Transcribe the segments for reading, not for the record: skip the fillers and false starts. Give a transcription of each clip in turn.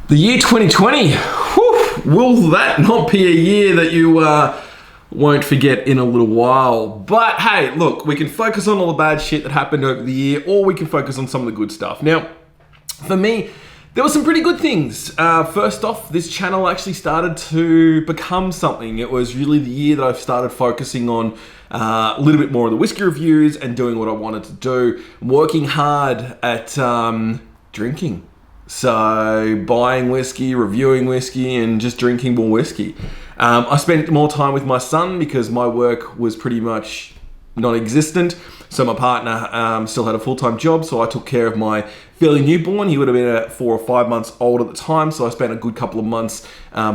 The year 2020, whew, will that not be a year that you won't forget in a little while? But hey, look, we can focus on all the bad shit that happened over the year, or we can focus on some of the good stuff. Now, for me, there were some pretty good things. First off, this channel actually started to become something. It was really the year that I started focusing on a little bit more of the whiskey reviews and doing what I wanted to do, working hard at drinking. So buying whiskey, reviewing whiskey, and just drinking more whiskey. I spent more time with my son because my work was pretty much non-existent. So my partner still had a full-time job, so I took care of my fairly newborn. He would have been at 4 or 5 months old at the time, so I spent a good couple of months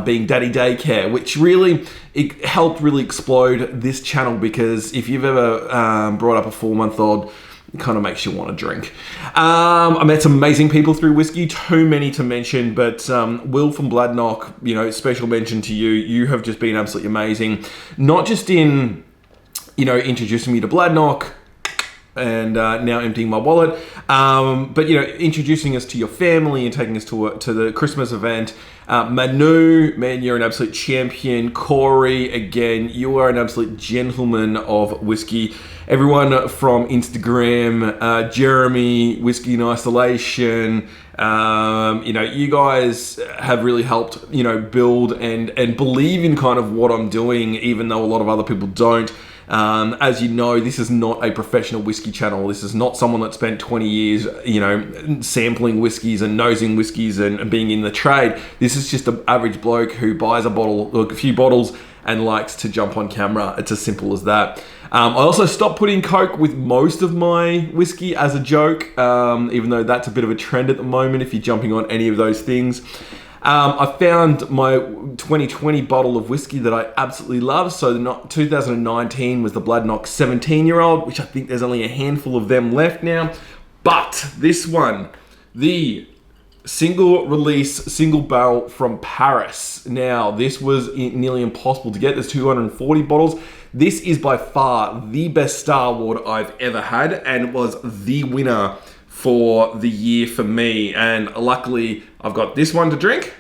being daddy daycare, which really it helped really explode this channel, because if you've ever brought up a 4-month-old, it kind of makes you want to drink. I met some amazing people through whiskey, too many to mention, but Will from Bladnock, special mention to you. You have just been absolutely amazing, not just in introducing me to Bladnock and now emptying my wallet, but introducing us to your family and taking us to the Christmas event. Manu, man, you're an absolute champion. Corey, again, you are an absolute gentleman of whiskey. Everyone from Instagram, Jeremy, Whiskey in Isolation, you guys have really helped, build and believe in kind of what I'm doing, even though a lot of other people don't. As you know, this is not a professional whiskey channel. This is not someone that spent 20 years, sampling whiskeys and nosing whiskeys and being in the trade. This is just an average bloke who buys a few bottles and likes to jump on camera. It's as simple as that. I also stopped putting Coke with most of my whiskey as a joke, even though that's a bit of a trend at the moment if you're jumping on any of those things. I found my 2020 bottle of whiskey that I absolutely love. So 2019 was the Bladnock 17-year-old, which I think there's only a handful of them left now. But this one, the single release, single barrel from Paris. Now, this was nearly impossible to get. There's 240 bottles. This is by far the best Starward I've ever had, and was the winner for the year for me. And luckily, I've got this one to drink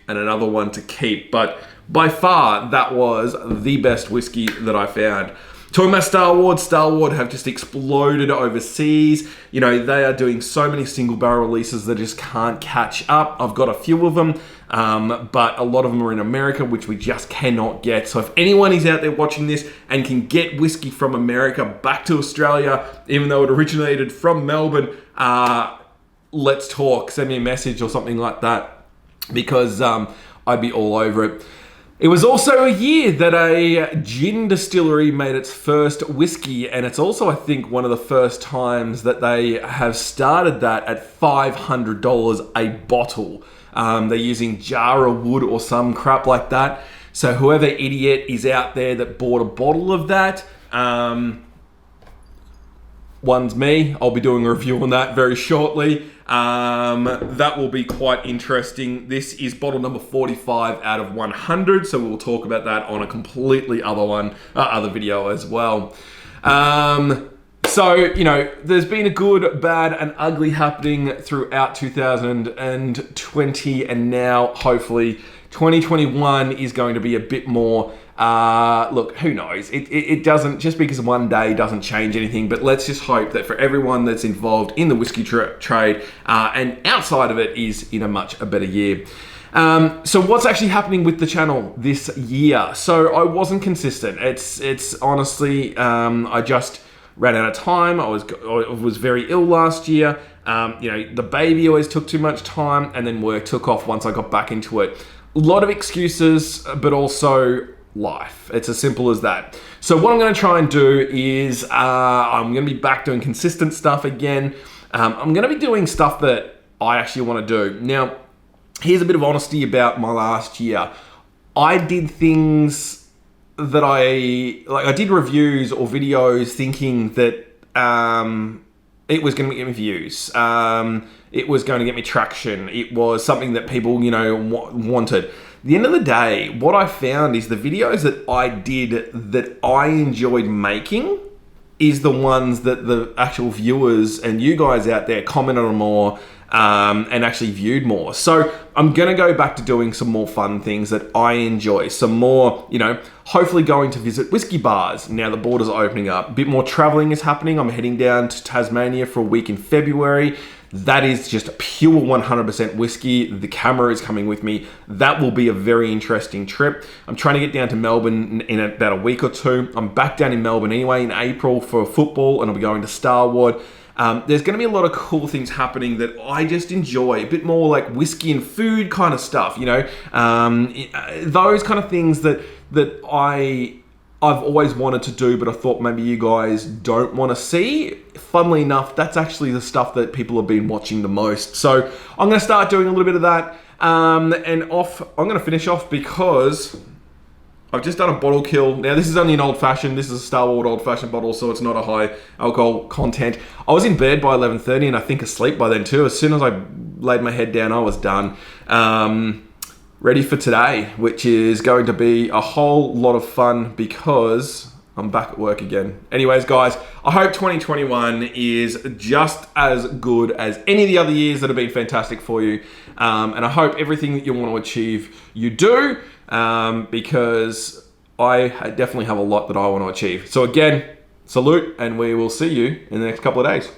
and another one to keep. But by far, that was the best whiskey that I found. Talking about Starward have just exploded overseas. They are doing so many single barrel releases that just can't catch up. I've got a few of them, but a lot of them are in America, which we just cannot get. So if anyone is out there watching this and can get whiskey from America back to Australia, even though it originated from Melbourne, let's talk. Send me a message or something like that, because I'd be all over it. It was also a year that a gin distillery made its first whiskey, and it's also, I think, one of the first times that they have started that at $500 a bottle. They're using Jarrah wood or some crap like that. So whoever idiot is out there that bought a bottle of that, one's me. I'll be doing a review on that very shortly. That will be quite interesting. This is bottle number 45 out of 100, so we'll talk about that on a completely other video as well. So, there's been a good, bad, and ugly happening throughout 2020, and now, hopefully, 2021 is going to be a bit more. Look, who knows? It doesn't, just because one day doesn't change anything, but let's just hope that for everyone that's involved in the whiskey trade and outside of it is in a much better year. So what's actually happening with the channel this year? So I wasn't consistent. It's honestly, I just ran out of time. I was very ill last year. The baby always took too much time, and then work took off once I got back into it. A lot of excuses, but also life. It's as simple as that. So what I'm going to try and do is I'm going to be back doing consistent stuff again. I'm going to be doing stuff that I actually want to do. Now, here's a bit of honesty about my last year. I did things that I did reviews or videos thinking that it was going to get me views. It was going to get me traction. It was something that people, wanted. At the end of the day, what I found is the videos that I did that I enjoyed making is the ones that the actual viewers and you guys out there commented on more, and actually viewed more. So I'm going to go back to doing some more fun things that I enjoy. Some more, hopefully going to visit whiskey bars now the borders are opening up. A bit more traveling is happening. I'm heading down to Tasmania for a week in February. That is just pure 100% whiskey. The camera is coming with me. That will be a very interesting trip. I'm trying to get down to Melbourne in about a week or two. I'm back down in Melbourne anyway in April for football, and I'll be going to Starwood. There's going to be a lot of cool things happening that I just enjoy. A bit more like whiskey and food kind of stuff, those kind of things that I've always wanted to do, but I thought maybe you guys don't want to see. Funnily enough, that's actually the stuff that people have been watching the most. So I'm going to start doing a little bit of that. I'm going to finish off because I've just done a bottle kill. Now, this is only an old fashioned. This is a Starwood old fashioned bottle, so it's not a high alcohol content. I was in bed by 11:30 and I think asleep by then too. As soon as I laid my head down, I was done. Ready for today, which is going to be a whole lot of fun because I'm back at work again. Anyways, guys, I hope 2021 is just as good as any of the other years that have been fantastic for you. And I hope everything that you want to achieve, you do, because I definitely have a lot that I want to achieve. So again, salute, and we will see you in the next couple of days.